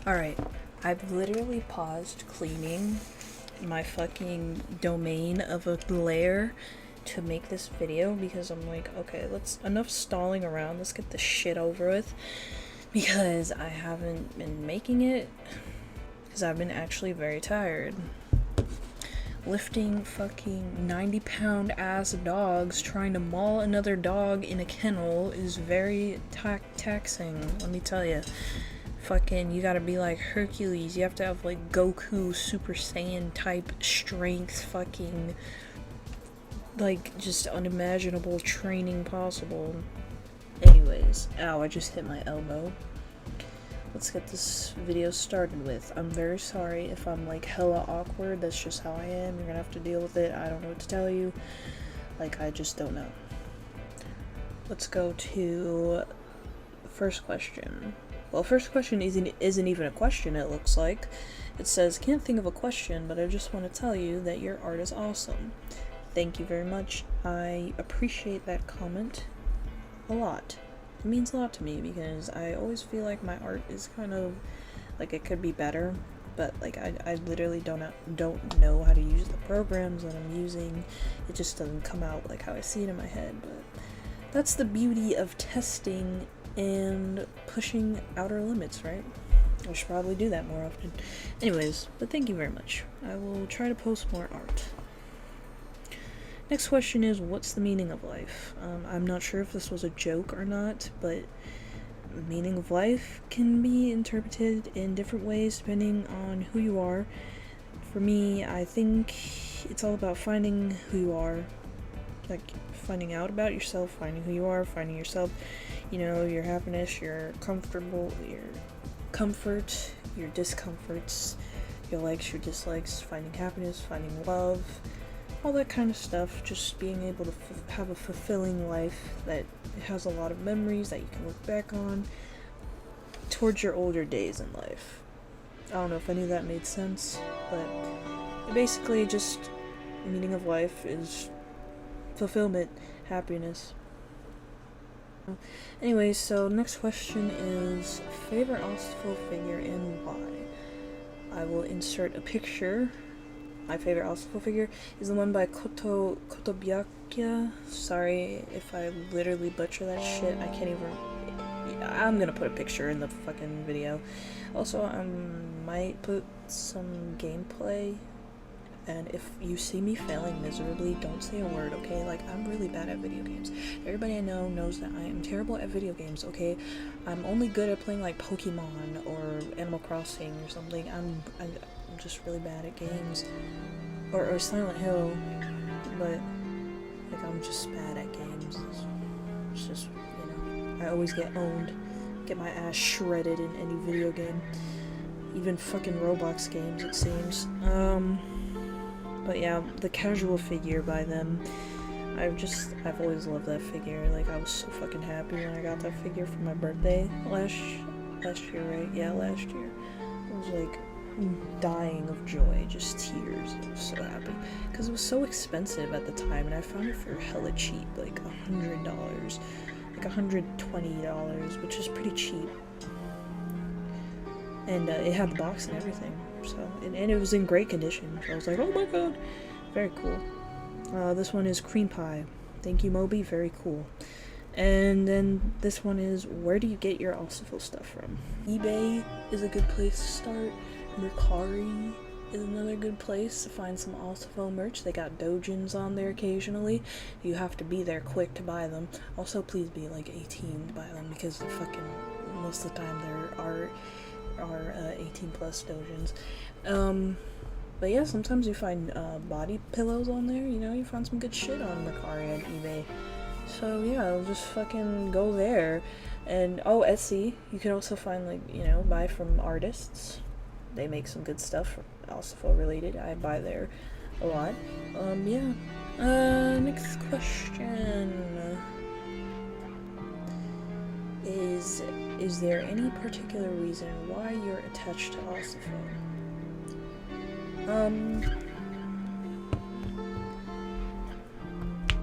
Alright, I've literally paused cleaning my fucking domain of a layer to make this video because I'm like, okay, enough stalling around, let's get this shit over with, because I haven't been making it because I've been actually very tired. Lifting fucking 90-pound ass dogs, trying to maul another dog in a kennel is very taxing, let me tell you. Fucking, you gotta be like Hercules, you have to have like Goku Super Saiyan type strength, fucking, like, just unimaginable training possible. Anyways, ow, I just hit my elbow. Let's get this video started with. I'm very sorry if I'm like hella awkward, that's just how I am. You're gonna have to deal with it. I don't know what to tell you. Like, I just don't know. Let's go to the first question. Well, first question isn't even a question, it looks like. It says, can't think of a question, but I just want to tell you that your art is awesome. Thank you very much. I appreciate that comment a lot. It means a lot to me because I always feel like my art is kind of like it could be better, but like I literally don't know how to use the programs that I'm using. It just doesn't come out like how I see it in my head, but that's the beauty of testing and pushing outer limits, right? I should probably do that more often. Anyways, but thank you very much. I will try to post more art. Next question is, what's the meaning of life? I'm not sure if this was a joke or not, but meaning of life can be interpreted in different ways depending on who you are. For me, I think it's all about finding who you are, like finding out about yourself, finding who you are, finding yourself, you know, your happiness, your your comfort, your discomforts, your likes, your dislikes, finding happiness, finding love, all that kind of stuff. Just being able to have a fulfilling life that has a lot of memories that you can look back on towards your older days in life. I don't know if any of that made sense, but basically just meaning of life is fulfillment, happiness. Anyway, so next question is favorite ASTOFWAL figure and why. I will insert a picture. My favorite ASTOFWAL figure is the one by Kotobiakya. Sorry if I literally butcher that shit. I can't even. I'm gonna put a picture in the fucking video. Also, I might put some gameplay. And if you see me failing miserably, don't say a word, okay? Like, I'm really bad at video games. Everybody I know knows that I am terrible at video games, okay? I'm only good at playing, like, Pokemon or Animal Crossing or something. I'm just really bad at games. Or Silent Hill. But, like, I'm just bad at games. It's just, you know, I always get owned. Get my ass shredded in any video game. Even fucking Roblox games, it seems. But yeah, the casual figure by them, I've always loved that figure. Like, I was so fucking happy when I got that figure for my birthday last year, right? Yeah, last year. I was like dying of joy, just tears. I was so happy because it was so expensive at the time, and I found it for hella cheap, like $100, like $120, which is pretty cheap. And it had the box and everything, so and it was in great condition. So I was like, oh my god, very cool. This one is Cream Pie. Thank you, Moby. Very cool. And then this one is, where do you get your ASTOFWAL stuff from? eBay is a good place to start. Mercari is another good place to find some ASTOFWAL merch. They got doujins on there occasionally. You have to be there quick to buy them. Also, please be like 18 to buy them because fucking most of the time there are 18 plus doujins. But yeah, sometimes you find body pillows on there, you know, you find some good shit on Mercari and eBay. So yeah, I'll just fucking go there. And oh, Etsy, you can also find, like, you know, buy from artists. They make some good stuff, ASTOFWAL related. I buy there a lot. Yeah. Next question. Is there any particular reason why you're attached to ASTOFWAL?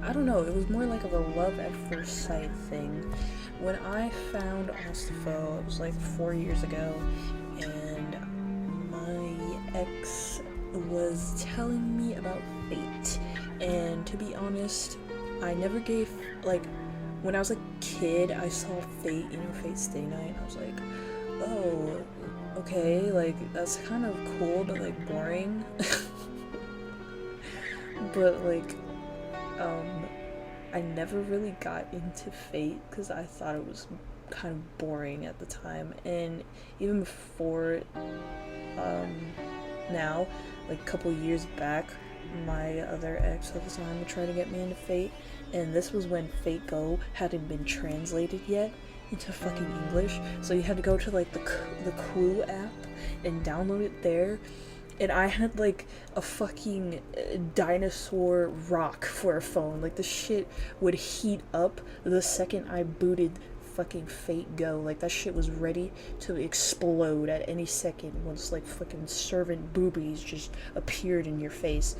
I don't know, it was more like of a love at first sight thing. When I found ASTOFWAL, it was like 4 years ago, and ex was telling me about Fate, and to be honest, I never gave, like, when I was a kid, I saw Fate, you know, Fate Stay Night, and I was like, oh, okay, like, that's kind of cool, but, like, boring. But, like, I never really got into Fate, because I thought it was kind of boring at the time, and even before, now, like, a couple years back, my other ex at the time would try to get me into Fate, and this was when Fate Go hadn't been translated yet into fucking English, so you had to go to, like, the Clue app and download it there, and I had, like, a fucking dinosaur rock for a phone. Like, the shit would heat up the second I booted fucking Fate Go. Like, that shit was ready to explode at any second once, like, fucking servant boobies just appeared in your face.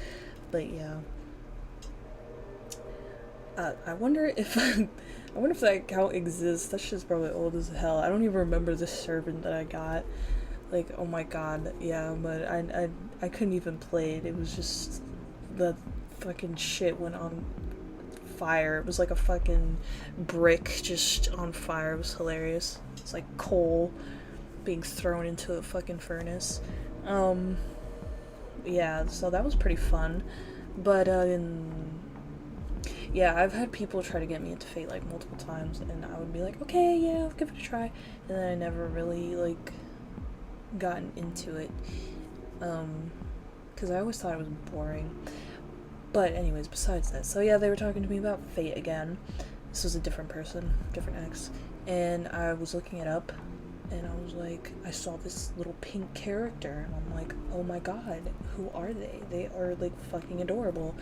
But yeah, I wonder if that account exists. That shit's probably old as hell. I don't even remember the servant that I got. Like, oh my god, yeah, but I couldn't even play it. It was just, the fucking shit went on fire. It was like a fucking brick just on fire. It was hilarious. It's like coal being thrown into a fucking furnace. Yeah, so that was pretty fun. But, yeah, I've had people try to get me into Fate, like, multiple times, and I would be like, okay, yeah, I'll give it a try. And then I never really, like, gotten into it, because I always thought it was boring. But anyways, besides that, so yeah, they were talking to me about Fate again. This was a different person, different ex, and I was looking it up, and I was like, I saw this little pink character, and I'm like, oh my god, who are they? They are, like, fucking adorable.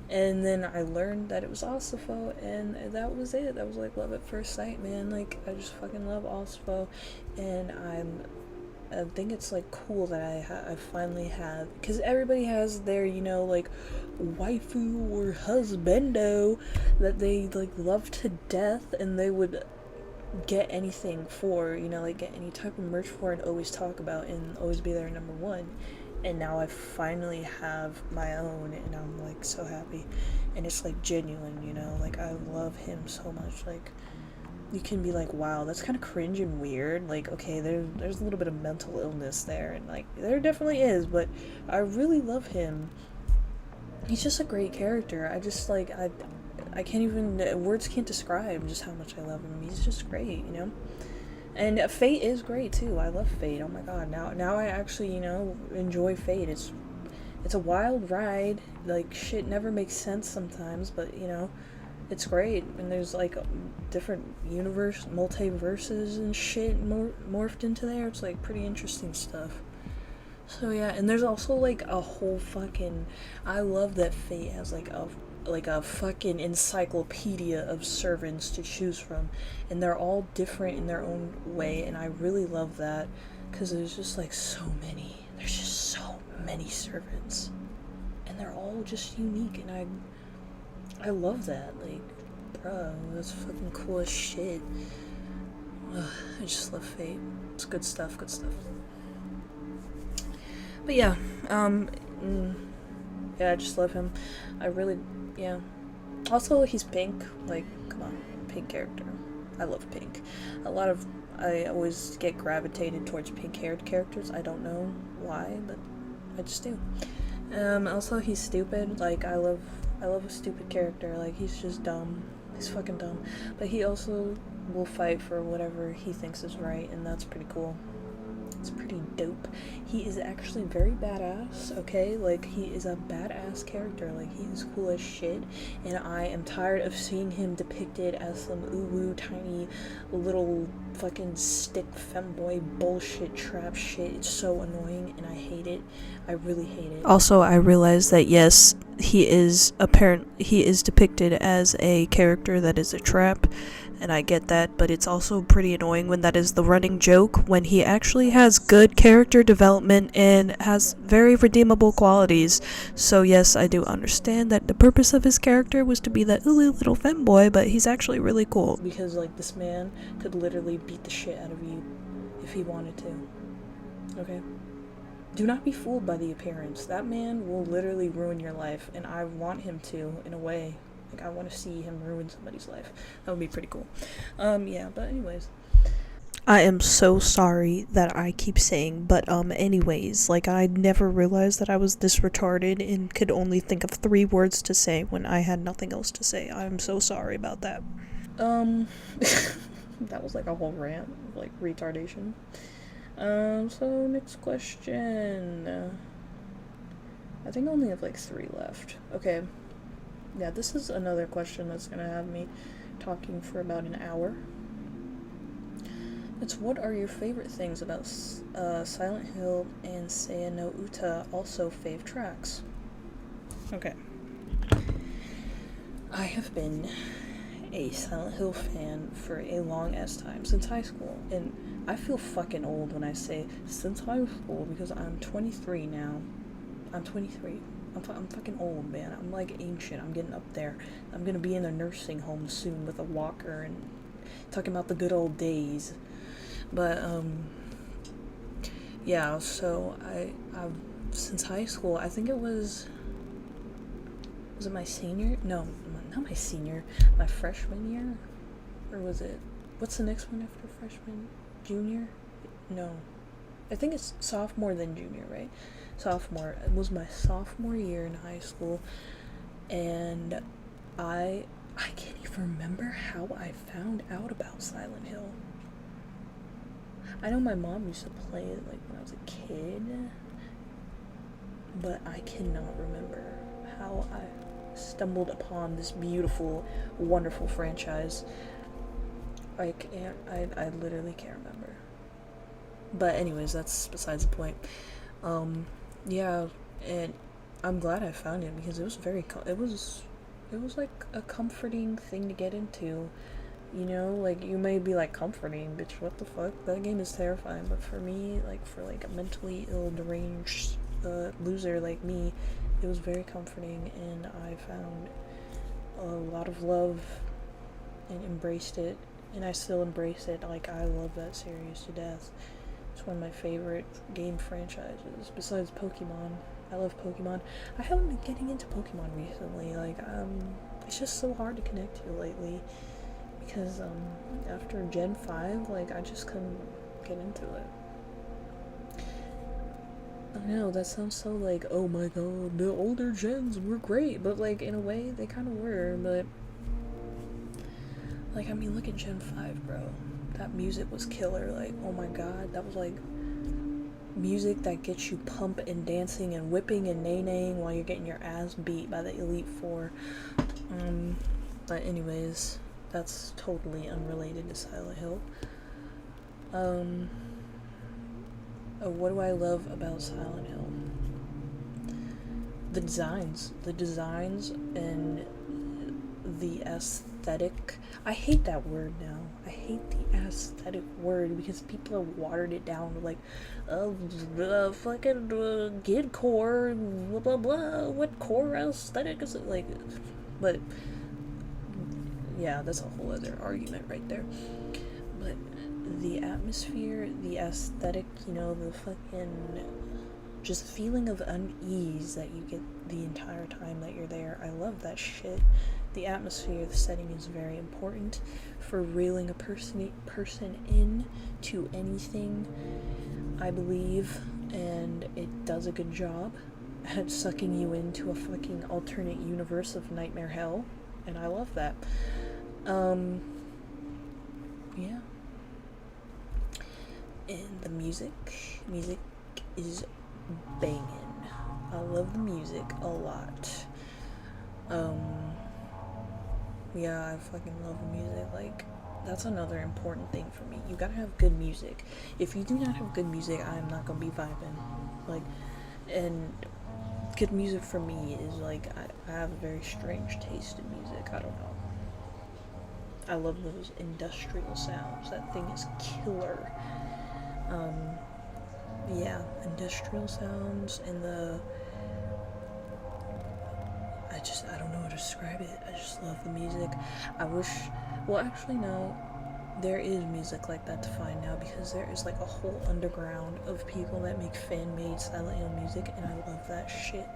And then I learned that it was ASTOFWAL, and that was it. That was, like, love at first sight, man. Like, I just fucking love ASTOFWAL, and I think it's, like, cool that I finally have, because everybody has their, you know, like, waifu or husbando that they, like, love to death, and they would get anything for, you know, like, get any type of merch for and always talk about and always be their number one. And now I finally have my own, and I'm, like, so happy, and it's, like, genuine, you know, like, I love him so much. Like, you can be like, wow, that's kind of cringe and weird, like, okay, there's a little bit of mental illness there, and, like, there definitely is, but I really love him. He's just a great character. I just, like, I can't even, words can't describe just how much I love him. He's just great, you know? And Fate is great, too. I love Fate. Oh my god, now I actually, you know, enjoy Fate. It's a wild ride. Like, shit never makes sense sometimes, but, you know, it's great. And there's, like, different multiverses and shit morphed into there. It's, like, pretty interesting stuff. So yeah, and there's also, like, a whole fucking, I love that Fate has, like a fucking encyclopedia of servants to choose from, and they're all different in their own way, and I really love that, because there's just, like, there's just so many servants, and they're all just unique, and I love that. Like, bro, that's fucking cool as shit. Ugh, I just love Fate. It's good stuff. But yeah, yeah, I just love him. I really, yeah. Also, he's pink. Like, come on, pink character. I love pink. I always get gravitated towards pink-haired characters. I don't know why, but I just do. Also, he's stupid. Like, I love a stupid character. Like, he's just dumb. He's fucking dumb. But he also will fight for whatever he thinks is right, and that's pretty cool. It's pretty dope. He is actually very badass, okay? Like, he is a badass character. Like, he is cool as shit, and I am tired of seeing him depicted as some uwu tiny little fucking stick femboy bullshit trap shit. It's so annoying, and I hate it. I really hate it. Also, I realize that, yes, he is depicted as a character that is a trap, and I get that, but it's also pretty annoying when that is the running joke, when he actually has good character development and has very redeemable qualities. So yes, I do understand that the purpose of his character was to be that ooh little femboy, but he's actually really cool. Because, like, this man could literally beat the shit out of you if he wanted to. Okay? Do not be fooled by the appearance. That man will literally ruin your life, and I want him to, in a way. Like, I want to see him ruin somebody's life. That would be pretty cool. Yeah, but anyways. I am so sorry that I keep saying, but anyways, like, I never realized that I was this retarded and could only think of 3 words to say when I had nothing else to say. I'm so sorry about that. That was like a whole rant, like, retardation. So next question. I think I only have like 3 left. Okay. Yeah, this is another question that's gonna have me talking for about an hour. It's what are your favorite things about Silent Hill and Seiya no Uta, also fave tracks? Okay. I have been a Silent Hill fan for a long ass time, since high school, and I feel fucking old when I say since high school because I'm 23 now. I'm 23. I'm fucking old, man. I'm like ancient. I'm getting up there. I'm gonna be in a nursing home soon with a walker and talking about the good old days. But yeah. So I've since high school. I think it was it my senior? No, not my senior. My freshman year, or was it? What's the next one after freshman? Junior? No, I think it's sophomore then junior, right? Sophomore. It was my sophomore year in high school, and I can't even remember how I found out about Silent Hill. I know my mom used to play it like when I was a kid, but I cannot remember how I stumbled upon this beautiful, wonderful franchise. I literally can't remember. But anyways, that's besides the point. Yeah, and I'm glad I found it because it was it was like a comforting thing to get into. You know, like, you may be like, comforting, bitch, what the fuck? That game is terrifying, but for me, like, for like a mentally ill, deranged loser like me, it was very comforting, and I found a lot of love and embraced it, and I still embrace it. Like, I love that series to death. It's one of my favorite game franchises, besides Pokemon. I love Pokemon. I haven't been getting into Pokemon recently, like, it's just so hard to connect to lately. Because, after Gen 5, like, I just couldn't get into it. I know, that sounds so, like, oh my god, the older gens were great, but, like, in a way, they kind of were, but, like, I mean, look at Gen 5, bro. That music was killer, like, oh my god, that was, like, music that gets you pumping and dancing and whipping and nay-naying while you're getting your ass beat by the Elite Four. But anyways, that's totally unrelated to Silent Hill. What do I love about Silent Hill? The designs and the aesthetic. I hate that word now. I hate the aesthetic word because people have watered it down to like, fucking gidcore, blah blah blah. What core aesthetic is it like? But yeah, that's a whole other argument right there. But the atmosphere, the aesthetic, you know, the fucking just feeling of unease that you get the entire time that you're there. I love that shit. The atmosphere, the setting is very important for reeling a person in to anything, I believe, and it does a good job at sucking you into a fucking alternate universe of nightmare hell, and I love that. Yeah. And the music is banging. I love the music a lot. Yeah, I fucking love the music. Like, that's another important thing for me. You gotta have good music. If you do not have good music, I am not gonna be vibing. Like, and good music for me is like, I have a very strange taste in music. I don't know. I love those industrial sounds. That thing is killer. Yeah, industrial sounds and I don't know how to describe it. I just love the music. I wish, well, actually, no. there is music like that to find now, because there is like a whole underground of people that make fan-made Silent Hill music, and I love that shit.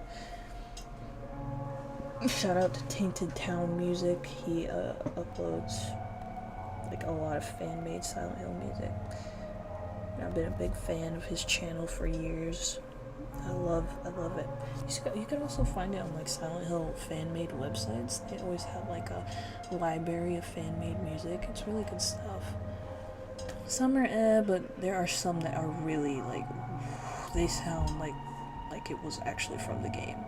Shout out to Tainted Town Music. He uploads like a lot of fan-made Silent Hill music. And I've been a big fan of his channel for years. I love it. You can also find it on like Silent Hill fan-made websites. They always have like a library of fan-made music. It's really good stuff. Some are but there are some that are really like, they sound like it was actually from the game.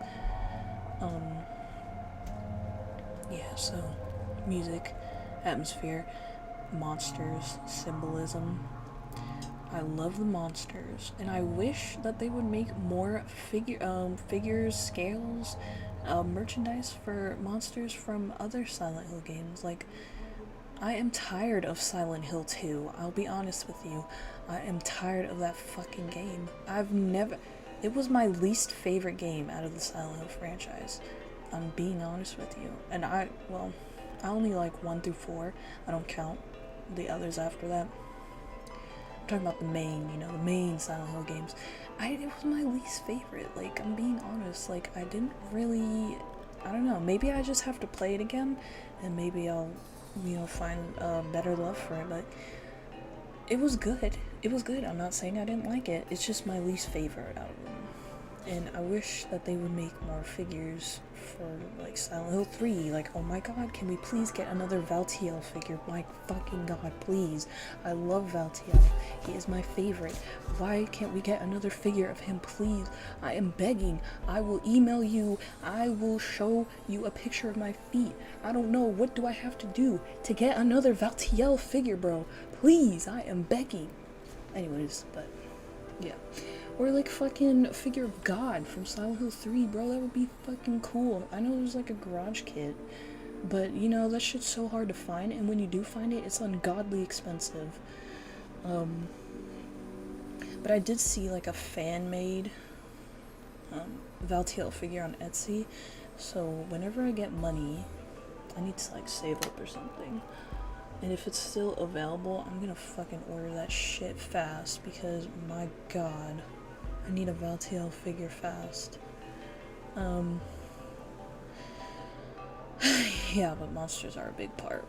Yeah, so music, atmosphere, monsters, symbolism. I love the monsters, and I wish that they would make more figures, scales, merchandise for monsters from other Silent Hill games. Like, I am tired of Silent Hill 2. I'll be honest with you. I am tired of that fucking game. It was my least favorite game out of the Silent Hill franchise. I'm being honest with you. And I only like 1 through 4. I don't count the others after that. I'm talking about the main Silent Hill games. It was my least favorite. Like, I'm being honest. Like, I didn't really, I don't know. Maybe I just have to play it again, and maybe I'll, find a better love for it. But it was good. It was good. I'm not saying I didn't like it. It's just my least favorite out of them. And I wish that they would make more figures for, like, Silent Hill 3. Like, oh my god, can we please get another Valtiel figure? My fucking god, please. I love Valtiel. He is my favorite. Why can't we get another figure of him, please? I am begging. I will email you. I will show you a picture of my feet. I don't know. What do I have to do to get another Valtiel figure, bro? Please, I am begging. Anyways, but, yeah. Or like fucking figure of God from Silent Hill 3, bro. That would be fucking cool. I know there's like a garage kit, but that shit's so hard to find, and when you do find it, it's ungodly expensive. But I did see like a fan-made Valtiel figure on Etsy, so whenever I get money, I need to like save up or something. And if it's still available, I'm gonna fucking order that shit fast, because my god, I need a Valtiel figure fast. Yeah, but monsters are a big part,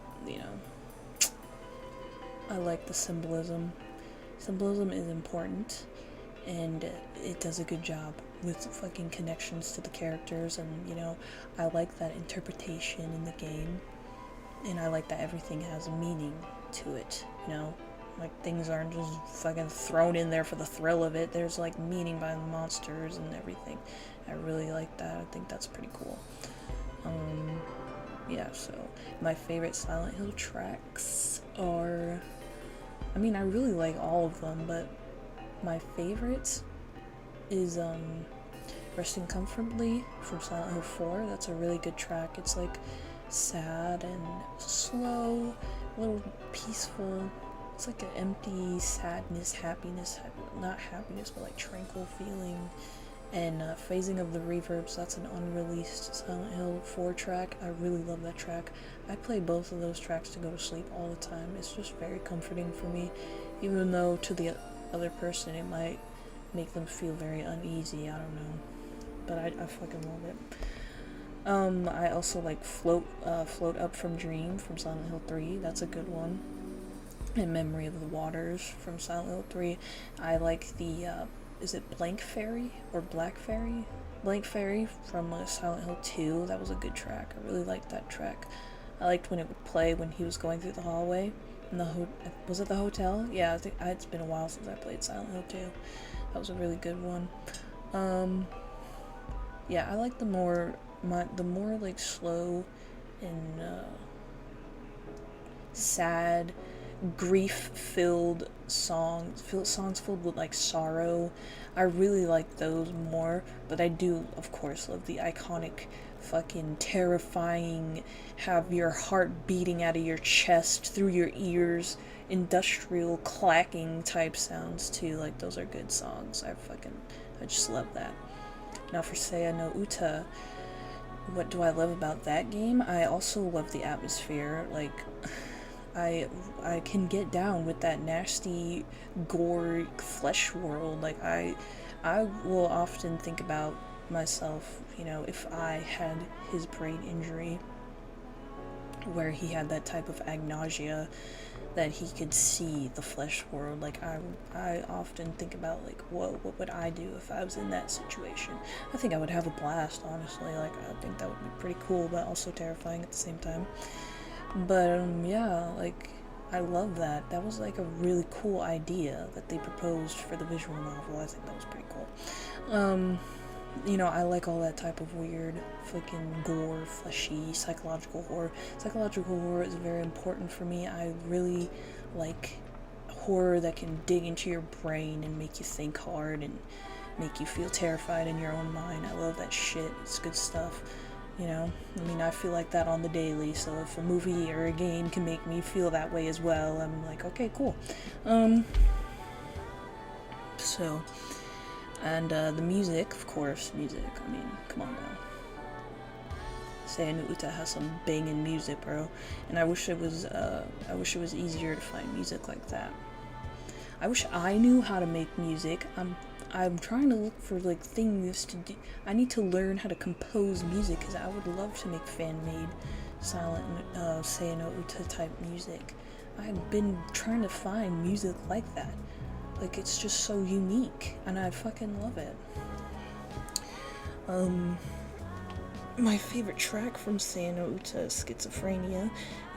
I like the symbolism. Symbolism is important, and it does a good job with fucking connections to the characters, and, I like that interpretation in the game. And I like that everything has a meaning to it, Like, things aren't just fucking thrown in there for the thrill of it. There's, like, meaning behind the monsters and everything. I really like that. I think that's pretty cool. Yeah, so my favorite Silent Hill tracks are, I really like all of them, but my favorite is, Resting Comfortably from Silent Hill 4. That's a really good track. It's, like, sad and slow, a little peaceful. It's like an empty sadness, happiness, not happiness, but like tranquil feeling. And Phasing of the Reverbs, that's an unreleased Silent Hill 4 track. I really love that track. I play both of those tracks to go to sleep all the time. It's just very comforting for me, even though to the other person it might make them feel very uneasy. I don't know, but I fucking love it. I also like Float Up from Dream from Silent Hill 3. That's a good one. And Memory of the Waters from Silent Hill 3. I like the, is it Blank Fairy or Black Fairy? Blank Fairy from Silent Hill 2. That was a good track. I really liked that track. I liked when it would play when he was going through the hallway. Was it the hotel? Yeah, it's been a while since I played Silent Hill 2. That was a really good one. Yeah, I like the more like slow and sad, grief-filled songs filled with like sorrow. I really like those more, but I do of course love the iconic, fucking terrifying, have your heart beating out of your chest through your ears, industrial clacking type sounds too. Like, those are good songs. I just love that. Now for Seiya no Uta, what do I love about that game? I also love the atmosphere. Like, I can get down with that nasty gore flesh world. Like I will often think about myself, you know, if I had his brain injury where he had that type of agnosia that he could see the flesh world. Like I often think about like what would I do if I was in that situation. I think I would have a blast, honestly. Like I think that would be pretty cool but also terrifying at the same time. But yeah, like I love that. That was like a really cool idea that they proposed for the visual novel. I think that was pretty cool. You know, I like all that type of weird, fucking gore, fleshy, psychological horror. Psychological horror is very important for me. I really like horror that can dig into your brain and make you think hard and make you feel terrified in your own mind. I love that shit. It's good stuff. You know, I mean, I feel like that on the daily, so if a movie or a game can make me feel that way as well, I'm like, okay, cool. So, and the music, of course, music, I mean, come on now. Seiyuu Uta has some banging music, bro, and I wish it was easier to find music like that. I wish I knew how to make music. I'm trying to look for like things to do. I need to learn how to compose music because I would love to make fan-made silent Seiyuu Uta type music. I've been trying to find music like that. Like it's just so unique and I fucking love it. My favorite track from Seiyuu Uta is Schizophrenia,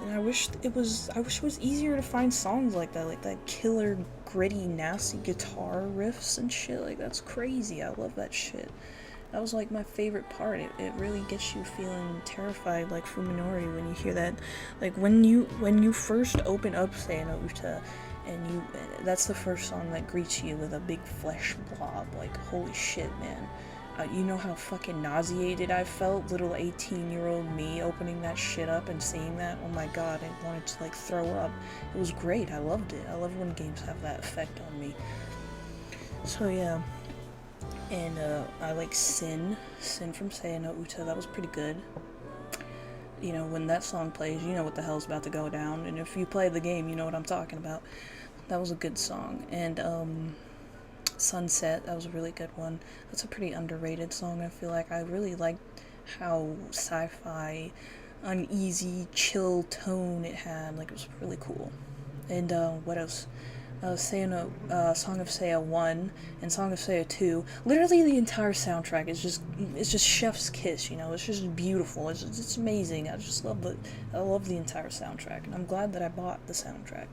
and I wish it was easier to find songs like that killer, gritty, nasty guitar riffs and shit. Like that's crazy. I love that shit. That was like my favorite part. It really gets you feeling terrified like Fuminori when you hear that. Like when you first open up Seiyuu Uta and that's the first song that greets you with a big flesh blob. Like holy shit, man. You know how fucking nauseated I felt, little 18-year-old me opening that shit up and seeing that? Oh my god, I wanted to like throw up. It was great, I loved it. I love when games have that effect on me. So yeah. And I like Sin from Seiyuu Uta, that was pretty good. You know, when that song plays, you know what the hell's about to go down, and if you play the game, you know what I'm talking about. That was a good song. And Sunset, that was a really good one. That's a pretty underrated song, I feel like. I really liked how sci-fi, uneasy, chill tone it had. Like, it was really cool. And, what else? Song of Seiya 1 and Song of Seiya 2. Literally the entire soundtrack is just chef's kiss, you know? It's just beautiful. It's amazing. I just love the entire soundtrack, and I'm glad that I bought the soundtrack.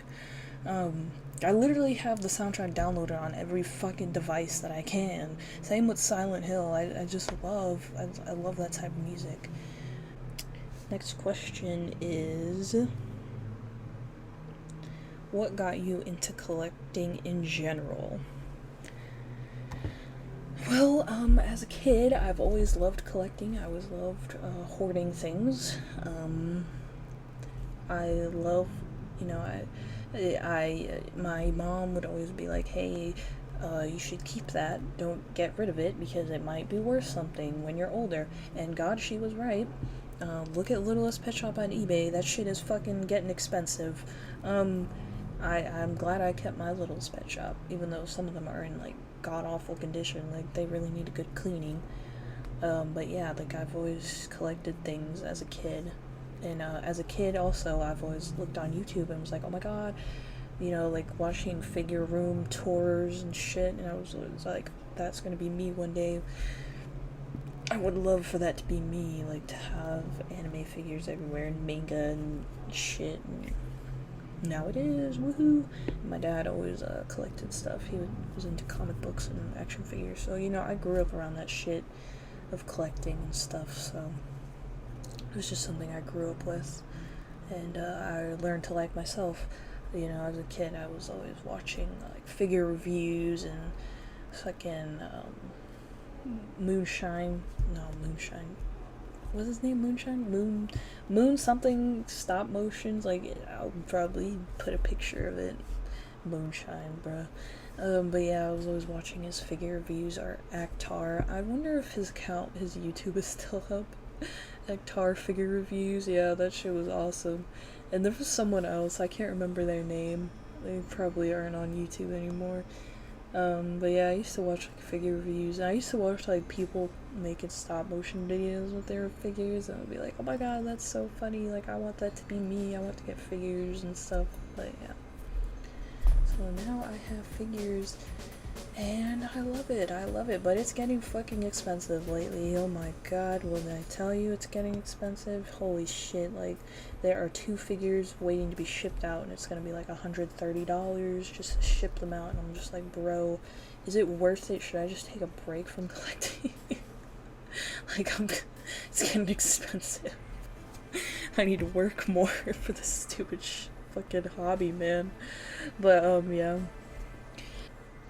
I literally have the soundtrack downloaded on every fucking device that I can. Same with Silent Hill. I just love that type of music. Next question is, what got you into collecting in general? Well, as a kid, I've always loved collecting. I always loved hoarding things. I love, you know, my mom would always be like, hey, you should keep that, don't get rid of it, because it might be worth something when you're older. And God, she was right. Look at Littlest Pet Shop on eBay, that shit is fucking getting expensive. I'm glad I kept my Littlest Pet Shop, even though some of them are in, like, god-awful condition, like, they really need a good cleaning. But yeah, like, I've always collected things as a kid. And as a kid also, I've always looked on YouTube and was like, oh my god, you know, like watching figure room tours and shit, and I was like, that's gonna be me one day. I would love for that to be me, like to have anime figures everywhere and manga and shit, and now it is, woohoo. My dad always collected stuff. He was into comic books and action figures, so you know, I grew up around that shit of collecting and stuff, so it was just something I grew up with, and I learned to like myself. You know, as a kid, I was always watching like figure reviews and fucking Moonshine. What's his name? Moon something stop motions. Like I'll probably put a picture of it. Moonshine, bruh. But yeah, I was always watching his figure reviews. Or Actar. I wonder if his YouTube is still up. Actar figure reviews, yeah, that shit was awesome. And there was someone else, I can't remember their name. They probably aren't on YouTube anymore. But yeah, I used to watch like figure reviews, and I used to watch like people making stop motion videos with their figures, and I'd be like, oh my god, that's so funny, like I want that to be me, I want to get figures and stuff. But yeah, so now I have figures, and I love it, but it's getting fucking expensive lately. Oh my god, when I tell you it's getting expensive, holy shit, like, there are 2 figures waiting to be shipped out, and it's gonna be like $130 just to ship them out, and I'm just like, bro, is it worth it? Should I just take a break from collecting? Like, it's getting expensive. I need to work more for this stupid fucking hobby, man. But, yeah.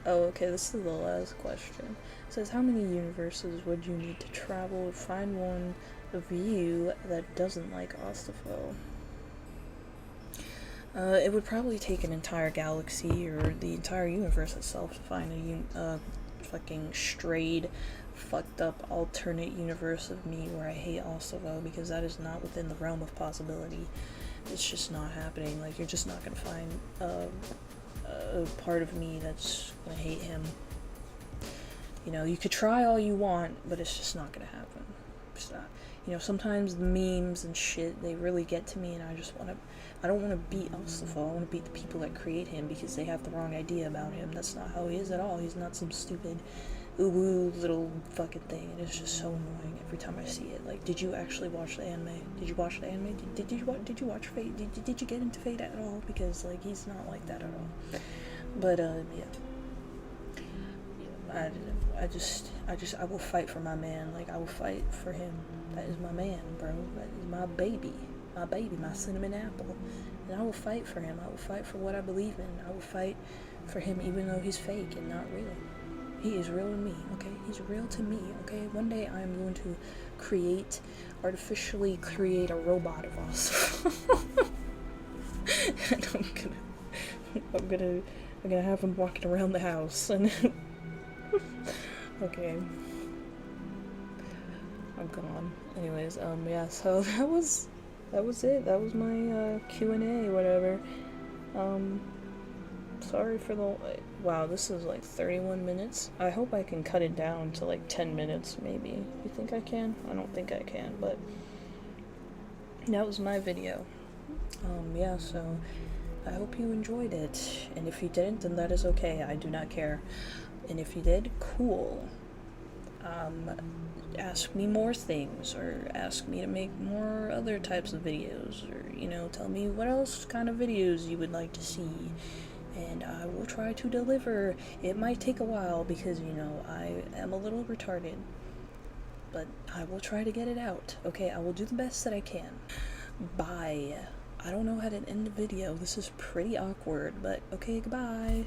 Oh, okay, this is the last question. It says, how many universes would you need to travel to find one of you that doesn't like ASTOFWAL? It would probably take an entire galaxy or the entire universe itself to find a fucking strayed, fucked up alternate universe of me where I hate ASTOFWAL, because that is not within the realm of possibility. It's just not happening. Like, you're just not gonna find a part of me that's gonna hate him. You know, you could try all you want, but it's just not gonna happen. It's not. You know, sometimes the memes and shit, they really get to me, and I don't wanna beat ASTOFWAL. I wanna beat the people that create him, because they have the wrong idea about him. That's not how he is at all. He's not some stupid ooh little fucking thing, and it's just so annoying every time I see it. Like, did you actually watch the anime? Did you watch the anime? Did you watch Fate? Did you get into Fate at all? Because, like, he's not like that at all. But yeah, I will fight for my man. Like, I will fight for him. That is my man, bro. That is my baby, my cinnamon apple, and I will fight for him. I will fight for what I believe in. I will fight for him even though he's fake and not real. He is real to me, okay? He's real to me, okay? One day I am going to artificially create a robot of us. And I'm gonna have him walking around the house, and okay. I'm gone. Anyways, yeah, so that was it. That was my Q&A, whatever. Sorry for the, wow, this is like 31 minutes. I hope I can cut it down to like 10 minutes, maybe. You think I can? I don't think I can, but that was my video. Yeah, so I hope you enjoyed it, and if you didn't, then that is okay. I do not care. And if you did, cool. Ask me more things, or ask me to make more other types of videos, or, you know, tell me what else kind of videos you would like to see, and I will try to deliver. It might take a while because, you know, I am a little retarded, but I will try to get it out. Okay, I will do the best that I can. Bye. I don't know how to end the video. This is pretty awkward, but okay, goodbye.